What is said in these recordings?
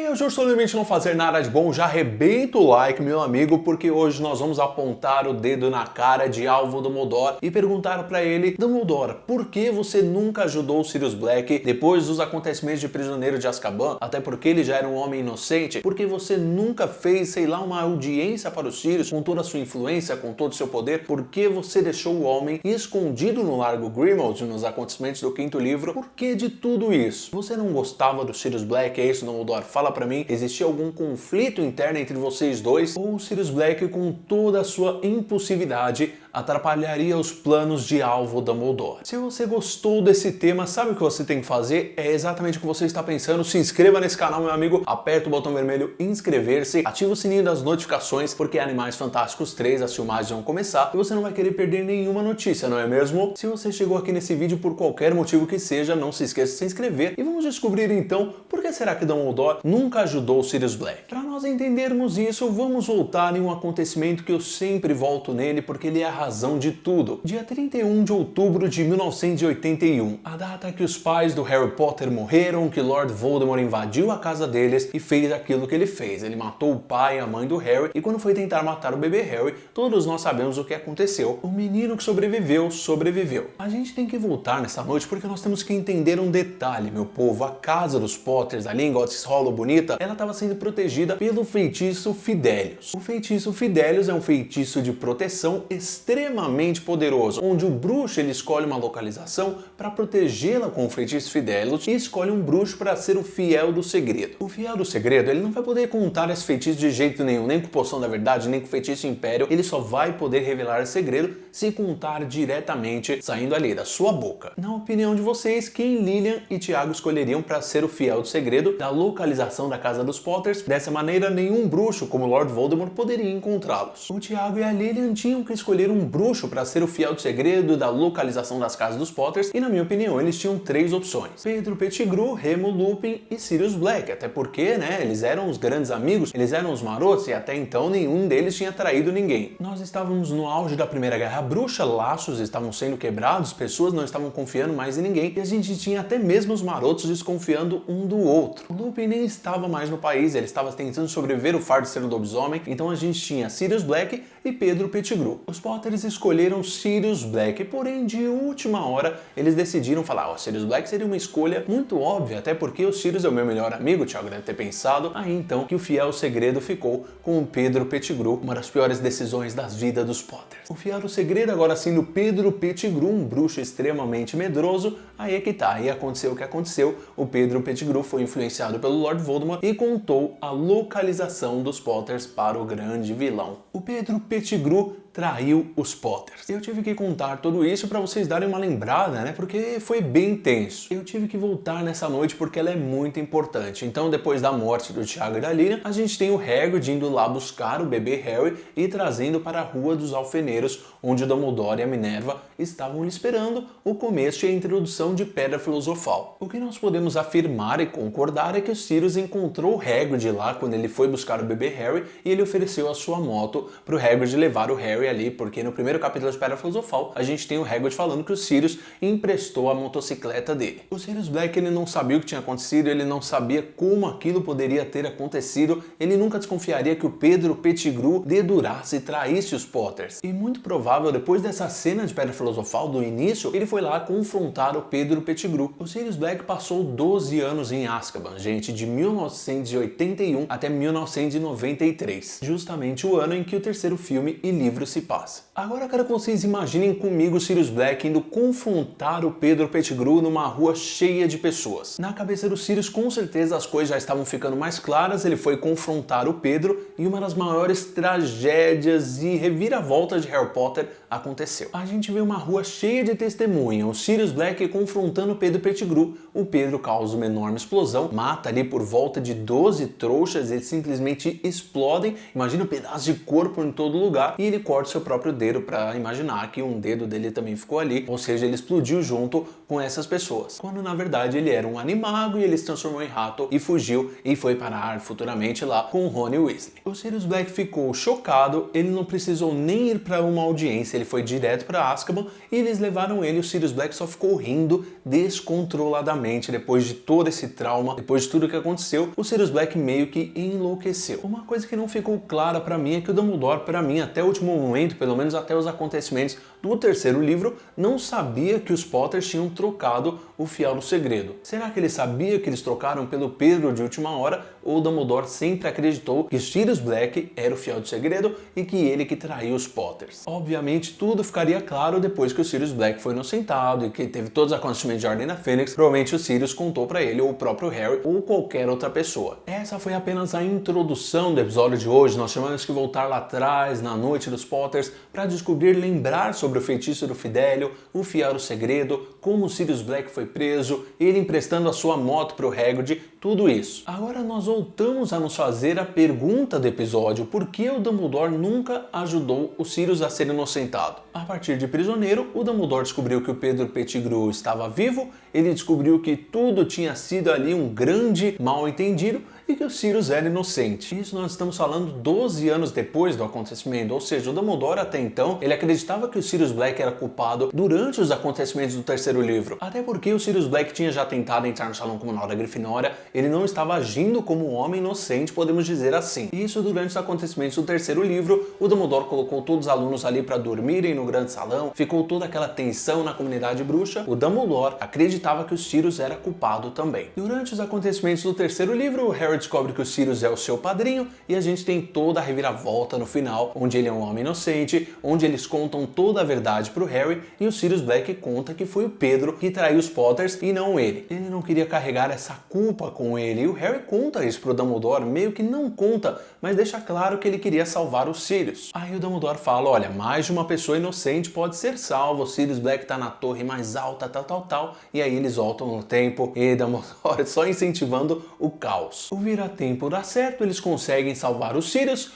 hoje eu estou limite não fazer nada de bom, já arrebenta o like, meu amigo, porque hoje nós vamos apontar o dedo na cara de Alvo Dumbledore e perguntar pra ele: Dumbledore, por que você nunca ajudou o Sirius Black depois dos acontecimentos de Prisioneiro de Azkaban? Até porque ele já era um homem inocente. Por que você nunca fez, sei lá, uma audiência para o Sirius com toda a sua influência, com todo o seu poder? Por que você deixou o homem escondido no Largo Grimmauld nos acontecimentos do quinto livro? Por que de tudo isso? Você não gostava do Sirius Black? É isso, Dumbledore? Fala pra mim, existia algum conflito interno entre vocês dois? Ou o Sirius Black, com toda a sua impulsividade, atrapalharia os planos de Alvo Dumbledore? Se você gostou desse tema, sabe o que você tem que fazer? É exatamente o que você está pensando. Se inscreva nesse canal, meu amigo, aperta o botão vermelho inscrever-se, ativa o sininho das notificações, porque Animais Fantásticos 3, as filmagens vão começar e você não vai querer perder nenhuma notícia, não é mesmo? Se você chegou aqui nesse vídeo por qualquer motivo que seja, não se esqueça de se inscrever e vamos descobrir então por que será que Dumbledore nunca ajudou o Sirius Black. Para nós entendermos isso, vamos voltar em um acontecimento que eu sempre volto nele porque ele é a razão de tudo. Dia 31 de outubro de 1981, a data que os pais do Harry Potter morreram, que Lord Voldemort invadiu a casa deles e fez aquilo que ele fez. Ele matou o pai e a mãe do Harry e quando foi tentar matar o bebê Harry, todos nós sabemos o que aconteceu. O menino que sobreviveu, sobreviveu. A gente tem que voltar nessa noite porque nós temos que entender um detalhe, meu povo. A casa dos Potters ali em Godric's Hollow bonita, ela estava sendo protegida pelo feitiço Fidelius. O feitiço Fidelius é um feitiço de proteção extremamente poderoso, onde o bruxo ele escolhe uma localização para protegê-la com o feitiço Fidelius e escolhe um bruxo para ser o fiel do segredo. O fiel do segredo, ele não vai poder contar esse feitiço de jeito nenhum, nem com poção da verdade, nem com feitiço império, ele só vai poder revelar esse segredo se contar diretamente saindo ali da sua boca. Na opinião de vocês, quem Lilian e Tiago escolheriam para ser o fiel do segredo da localização da casa dos Potters? Dessa maneira, nenhum bruxo como Lord Voldemort poderia encontrá-los. O Tiago e a Lilian tinham que escolher um bruxo para ser o fiel do segredo da localização das casas dos Potters e, na minha opinião, eles tinham três opções: Pedro Pettigrew, Remo Lupin e Sirius Black. Até porque, né, eles eram os grandes amigos, eles eram os marotos e até então nenhum deles tinha traído ninguém. Nós estávamos no auge da Primeira Guerra Bruxa, laços estavam sendo quebrados, pessoas não estavam confiando mais em ninguém e a gente tinha até mesmo os marotos desconfiando um do outro. O Lupin nem estava mais no país, ele estava tentando sobreviver o fardo de ser um lobisomem, então a gente tinha Sirius Black e Pedro Pettigrew. Os Potters escolheram Sirius Black, porém de última hora eles decidiram falar: Sirius Black seria uma escolha muito óbvia, até porque o Sirius é o meu melhor amigo, o Thiago deve ter pensado. Aí então que o fiel segredo ficou com o Pedro Pettigrew, uma das piores decisões das vidas dos Potters. O fiel do segredo agora sendo Pedro Pettigrew, um bruxo extremamente medroso. Aí é que tá, aí aconteceu o que aconteceu. O Pedro Pettigrew foi influenciado pelo Lord Voldemort e contou a localização dos Potters para o grande vilão. O Pedro Pettigrew traiu os Potters. Eu tive que contar tudo isso para vocês darem uma lembrada, né? Porque foi bem tenso. Eu tive que voltar nessa noite porque ela é muito importante. Então, depois da morte do Tiago e da Lilian, a gente tem o Hagrid indo lá buscar o bebê Harry e trazendo para a Rua dos Alfeneiros, onde o Dumbledore e a Minerva estavam esperando o começo e a introdução de Pedra Filosofal. O que nós podemos afirmar e concordar é que o Sirius encontrou o Hagrid lá quando ele foi buscar o bebê Harry e ele ofereceu a sua moto para o Hagrid levar o Harry ali, porque no primeiro capítulo de Pedra Filosofal a gente tem o Hagrid falando que o Sirius emprestou a motocicleta dele. O Sirius Black ele não sabia o que tinha acontecido, ele não sabia como aquilo poderia ter acontecido, ele nunca desconfiaria que o Pedro Pettigrew dedurasse e traísse os Potters. E muito provável, depois dessa cena de Pedra Filosofal do início, ele foi lá confrontar o Pedro Pettigrew. O Sirius Black passou 12 anos em Azkaban, gente, de 1981 até 1993, justamente o ano em que o terceiro filme e livro se passa. Agora eu quero que vocês imaginem comigo o Sirius Black indo confrontar o Pedro Pettigrew numa rua cheia de pessoas. Na cabeça do Sirius, com certeza as coisas já estavam ficando mais claras, ele foi confrontar o Pedro e uma das maiores tragédias e reviravoltas de Harry Potter aconteceu. A gente vê uma rua cheia de testemunha, o Sirius Black confrontando o Pedro Pettigrew. O Pedro causa uma enorme explosão, mata ali por volta de 12 trouxas, eles simplesmente explodem, imagina um pedaço de corpo em todo lugar e ele corta corta seu próprio dedo para imaginar que um dedo dele também ficou ali, ou seja, ele explodiu junto com essas pessoas. Quando na verdade ele era um animago e ele se transformou em rato e fugiu e foi parar futuramente lá com o Rony Weasley. O Sirius Black ficou chocado, ele não precisou nem ir para uma audiência, ele foi direto para Azkaban e eles levaram ele. O Sirius Black só ficou rindo descontroladamente depois de todo esse trauma, depois de tudo que aconteceu. O Sirius Black meio que enlouqueceu. Uma coisa que não ficou clara para mim é que o Dumbledore, para mim, até o último momento, pelo menos até os acontecimentos do terceiro livro, não sabia que os Potters tinham trocado o Fiel do Segredo. Será que ele sabia que eles trocaram pelo Pedro de última hora, ou o Dumbledore sempre acreditou que Sirius Black era o Fiel do Segredo e que ele que traiu os Potters? Obviamente tudo ficaria claro depois que o Sirius Black foi inocentado e que teve todos os acontecimentos de Ordem da Fênix. Provavelmente o Sirius contou para ele, ou o próprio Harry, ou qualquer outra pessoa. Essa foi apenas a introdução do episódio de hoje. Nós tivemos que voltar lá atrás, na noite dos Potters, para descobrir, lembrar sobre o feitiço do Fidélio, o Fiel do Segredo, como o Sirius Black foi preso, ele emprestando a sua moto para o Hagrid, tudo isso. Agora nós voltamos a nos fazer a pergunta do episódio: por que o Dumbledore nunca ajudou o Sirius a ser inocentado? A partir de prisioneiro, o Dumbledore descobriu que o Pedro Pettigrew estava vivo, ele descobriu que tudo tinha sido ali um grande mal-entendido e que o Sirius era inocente. Isso nós estamos falando 12 anos depois do acontecimento, ou seja, o Dumbledore até então, ele acreditava que o Sirius Black era culpado durante os acontecimentos do terceiro livro. Até porque o Sirius Black tinha já tentado entrar no salão comunal da Grifinória, ele não estava agindo como um homem inocente, podemos dizer assim. Isso durante os acontecimentos do terceiro livro, o Dumbledore colocou todos os alunos ali para dormirem no grande salão, ficou toda aquela tensão na comunidade bruxa. O Dumbledore acreditava que o Sirius era culpado também. Durante os acontecimentos do terceiro livro, o Harry descobre que o Sirius é o seu padrinho e a gente tem toda a reviravolta no final, onde ele é um homem inocente, onde eles contam toda a verdade pro Harry e o Sirius Black conta que foi o Pedro que traiu os Potters e não ele. Ele não queria carregar essa culpa com ele e o Harry conta isso pro Dumbledore, meio que não conta, mas deixa claro que ele queria salvar o Sirius. Aí o Dumbledore fala: olha, mais de uma pessoa inocente pode ser salva, o Sirius Black tá na torre mais alta, tal, e aí eles voltam no tempo e Dumbledore só incentivando o caos. O vira-tempo dá certo, eles conseguem salvar o Sirius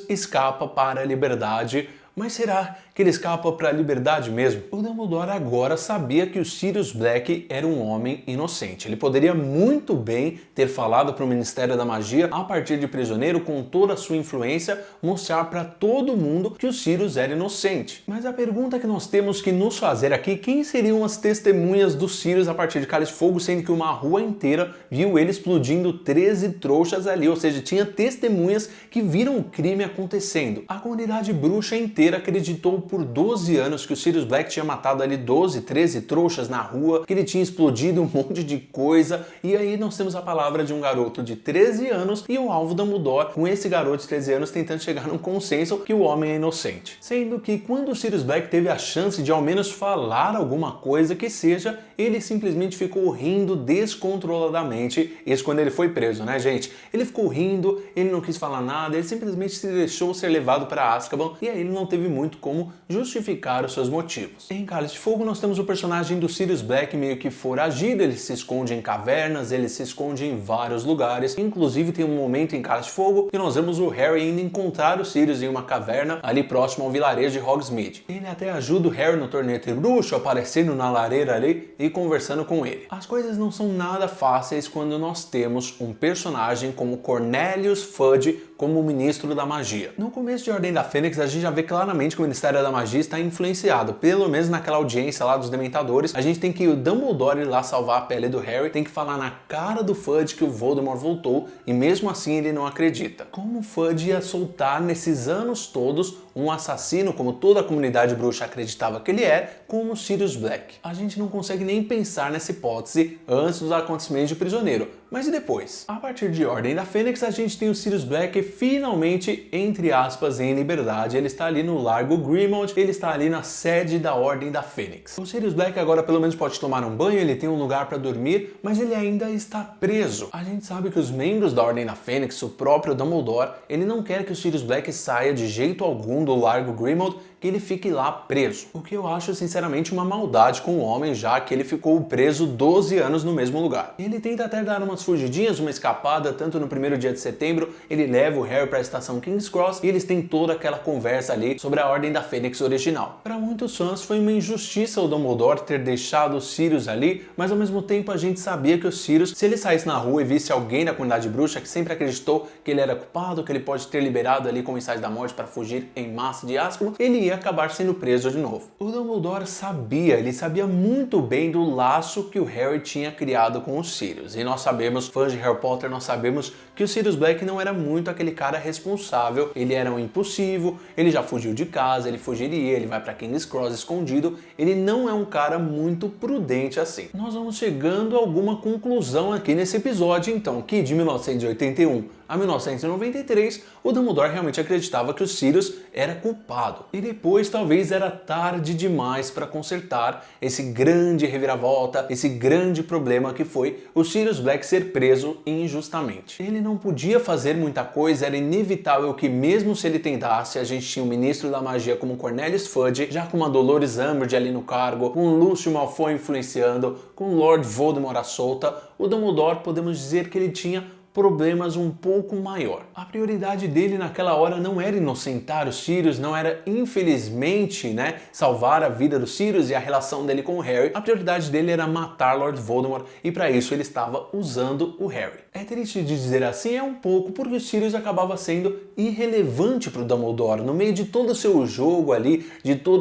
escapa para a liberdade. Mas será que ele escapa para a liberdade mesmo? O Dumbledore agora sabia que o Sirius Black era um homem inocente. Ele poderia muito bem ter falado para o Ministério da Magia, a partir de prisioneiro, com toda a sua influência, mostrar para todo mundo que o Sirius era inocente. Mas a pergunta que nós temos que nos fazer aqui: quem seriam as testemunhas do Sirius a partir de Cálice de Fogo, sendo que uma rua inteira viu ele explodindo 13 trouxas ali, ou seja, tinha testemunhas que viram o crime acontecendo. A comunidade bruxa inteira acreditou por 12 anos que o Sirius Black tinha matado ali 12, 13 trouxas na rua, que ele tinha explodido um monte de coisa, e aí nós temos a palavra de um garoto de 13 anos e o alvo Dumbledore com esse garoto de 13 anos tentando chegar num consenso que o homem é inocente. Sendo que quando o Sirius Black teve a chance de ao menos falar alguma coisa que seja, ele simplesmente ficou rindo descontroladamente. Isso quando ele foi preso, né, gente? Ele ficou rindo, ele não quis falar nada, ele simplesmente se deixou ser levado para Azkaban e aí ele não teve muito como justificar os seus motivos. Em Cálice de Fogo nós temos o personagem do Sirius Black meio que foragido, ele se esconde em cavernas, ele se esconde em vários lugares, inclusive tem um momento em Cálice de Fogo que nós vemos o Harry indo encontrar o Sirius em uma caverna ali próximo ao vilarejo de Hogsmeade. Ele até ajuda o Harry no torneio bruxo, aparecendo na lareira ali e conversando com ele. As coisas não são nada fáceis quando nós temos um personagem como Cornelius Fudge como ministro da magia. No começo de Ordem da Fênix a gente já vê claramente que o Ministério da Magia está influenciado, pelo menos naquela audiência lá dos Dementadores. A gente tem que o Dumbledore ir lá salvar a pele do Harry, tem que falar na cara do Fudge que o Voldemort voltou e mesmo assim ele não acredita. Como o Fudge ia soltar nesses anos todos um assassino, como toda a comunidade bruxa acreditava que ele é, como o Sirius Black? A gente não consegue nem pensar nessa hipótese antes dos acontecimentos de Prisioneiro. Mas e depois? A partir de Ordem da Fênix, a gente tem o Sirius Black finalmente, entre aspas, em liberdade. Ele está ali no Largo Grimmauld, ele está ali na sede da Ordem da Fênix. O Sirius Black agora pelo menos pode tomar um banho, ele tem um lugar para dormir, mas ele ainda está preso. A gente sabe que os membros da Ordem da Fênix, o próprio Dumbledore, ele não quer que o Sirius Black saia de jeito algum do Largo Grimmauld, que ele fique lá preso. O que eu acho sinceramente uma maldade com o homem, já que ele ficou preso 12 anos no mesmo lugar. Ele tenta até dar umas fugidinhas, uma escapada, tanto no primeiro dia de setembro, ele leva o Harry para a estação King's Cross e eles têm toda aquela conversa ali sobre a Ordem da Fênix original. Para muitos fãs foi uma injustiça o Dumbledore ter deixado o Sirius ali, mas ao mesmo tempo a gente sabia que o Sirius, se ele saísse na rua e visse alguém da comunidade bruxa que sempre acreditou que ele era culpado, que ele pode ter liberado ali comensais da morte para fugir em massa de Azkaban, ele ia acabar sendo preso de novo. O Dumbledore sabia, ele sabia muito bem do laço que o Harry tinha criado com o Sirius. E nós sabemos, fãs de Harry Potter, nós sabemos que o Sirius Black não era muito aquele cara responsável, ele era um impulsivo, ele já fugiu de casa, ele fugiria, ele vai para King's Cross escondido, ele não é um cara muito prudente assim. Nós vamos chegando a alguma conclusão aqui nesse episódio então, que de 1981 a 1993, o Dumbledore realmente acreditava que o Sirius era culpado. E depois talvez era tarde demais para consertar esse grande reviravolta, esse grande problema que foi o Sirius Black ser preso injustamente. Ele não podia fazer muita coisa, era inevitável que mesmo se ele tentasse, a gente tinha um ministro da magia como Cornelius Fudge, já com uma Dolores Umbridge ali no cargo, com Lúcio Malfoy influenciando, com Lord Voldemort à solta, o Dumbledore podemos dizer que ele tinha problemas um pouco maior. A prioridade dele naquela hora não era inocentar os Sirius, não era infelizmente, salvar a vida dos Sirius e a relação dele com o Harry. A prioridade dele era matar Lord Voldemort e para isso ele estava usando o Harry. É triste de dizer assim, é um pouco, porque o Sirius acabava sendo irrelevante para o Dumbledore. No meio de todo o seu jogo ali, de todo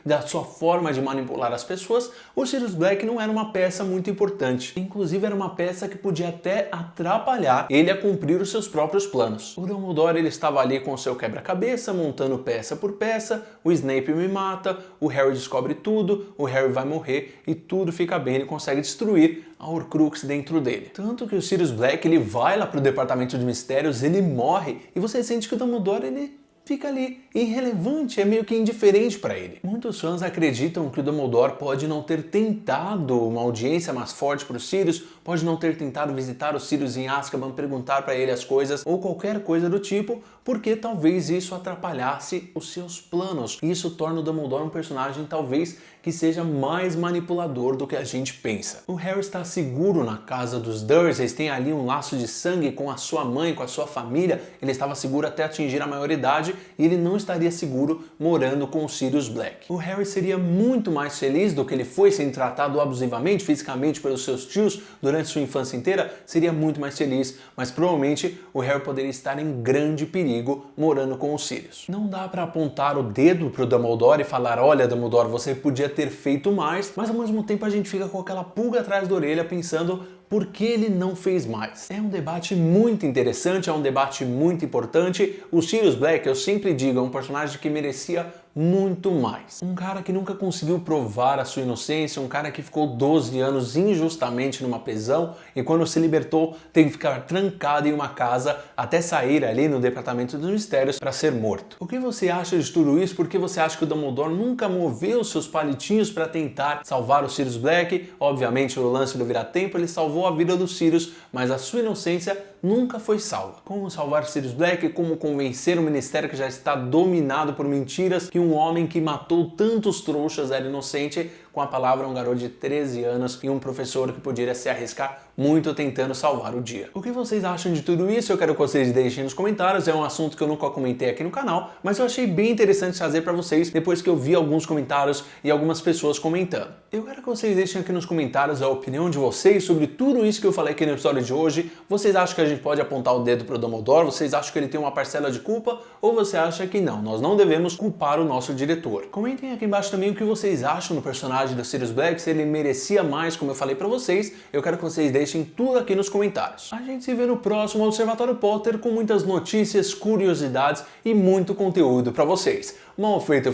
da sua forma de manipular as pessoas, o Sirius Black não era uma peça muito importante. Inclusive era uma peça que podia até atrapalhar ele a cumprir os seus próprios planos. O Dumbledore ele estava ali com o seu quebra-cabeça, montando peça por peça, o Snape me mata, o Harry descobre tudo, o Harry vai morrer e tudo fica bem, ele consegue destruir a Horcrux dentro dele. Tanto que o Sirius Black ele vai lá pro Departamento de Mistérios, ele morre e você sente que o Dumbledore ele fica ali, irrelevante, é meio que indiferente para ele. Muitos fãs acreditam que o Dumbledore pode não ter tentado uma audiência mais forte para o Sirius, pode não ter tentado visitar o Sirius em Azkaban, perguntar para ele as coisas ou qualquer coisa do tipo, porque talvez isso atrapalhasse os seus planos. Isso torna o Dumbledore um personagem talvez que seja mais manipulador do que a gente pensa. O Harry está seguro na casa dos Dursleys, tem ali um laço de sangue com a sua mãe, com a sua família, ele estava seguro até atingir a maioridade e ele não estaria seguro morando com o Sirius Black. O Harry seria muito mais feliz do que ele foi sendo tratado abusivamente, fisicamente pelos seus tios durante sua infância inteira, seria muito mais feliz, mas provavelmente o Harry poderia estar em grande perigo morando com o Sirius. Não dá para apontar o dedo pro Dumbledore e falar, olha Dumbledore, você podia ter feito mais, mas ao mesmo tempo a gente fica com aquela pulga atrás da orelha pensando por que ele não fez mais. É um debate muito interessante, é um debate muito importante. O Sirius Black, eu sempre digo, é um personagem que merecia muito mais. Um cara que nunca conseguiu provar a sua inocência, um cara que ficou 12 anos injustamente numa prisão e quando se libertou teve que ficar trancado em uma casa até sair ali no Departamento dos Mistérios para ser morto. O que você acha de tudo isso? Por que você acha que o Dumbledore nunca moveu seus palitinhos para tentar salvar o Sirius Black? Obviamente no lance do Vira-Tempo ele salvou a vida do Sirius, mas a sua inocência nunca foi salva. Como salvar Sirius Black? Como convencer o Ministério que já está dominado por mentiras que um homem que matou tantos trouxas era inocente? Com a palavra um garoto de 13 anos e um professor que poderia se arriscar muito tentando salvar o dia. O que vocês acham de tudo isso? Eu quero que vocês deixem nos comentários, é um assunto que eu nunca comentei aqui no canal, mas eu achei bem interessante trazer para vocês depois que eu vi alguns comentários e algumas pessoas comentando. Eu quero que vocês deixem aqui nos comentários a opinião de vocês sobre tudo isso que eu falei aqui no episódio de hoje. Vocês acham que a gente pode apontar o dedo pro Dumbledore? Vocês acham que ele tem uma parcela de culpa? Ou você acha que não? Nós não devemos culpar o nosso diretor. Comentem aqui embaixo também o que vocês acham do personagem do Sirius Black, se ele merecia mais, como eu falei pra vocês. Eu quero que vocês deixem tudo aqui nos comentários. A gente se vê no próximo Observatório Potter com muitas notícias, curiosidades e muito conteúdo pra vocês. Mal feito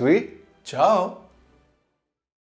e tchau!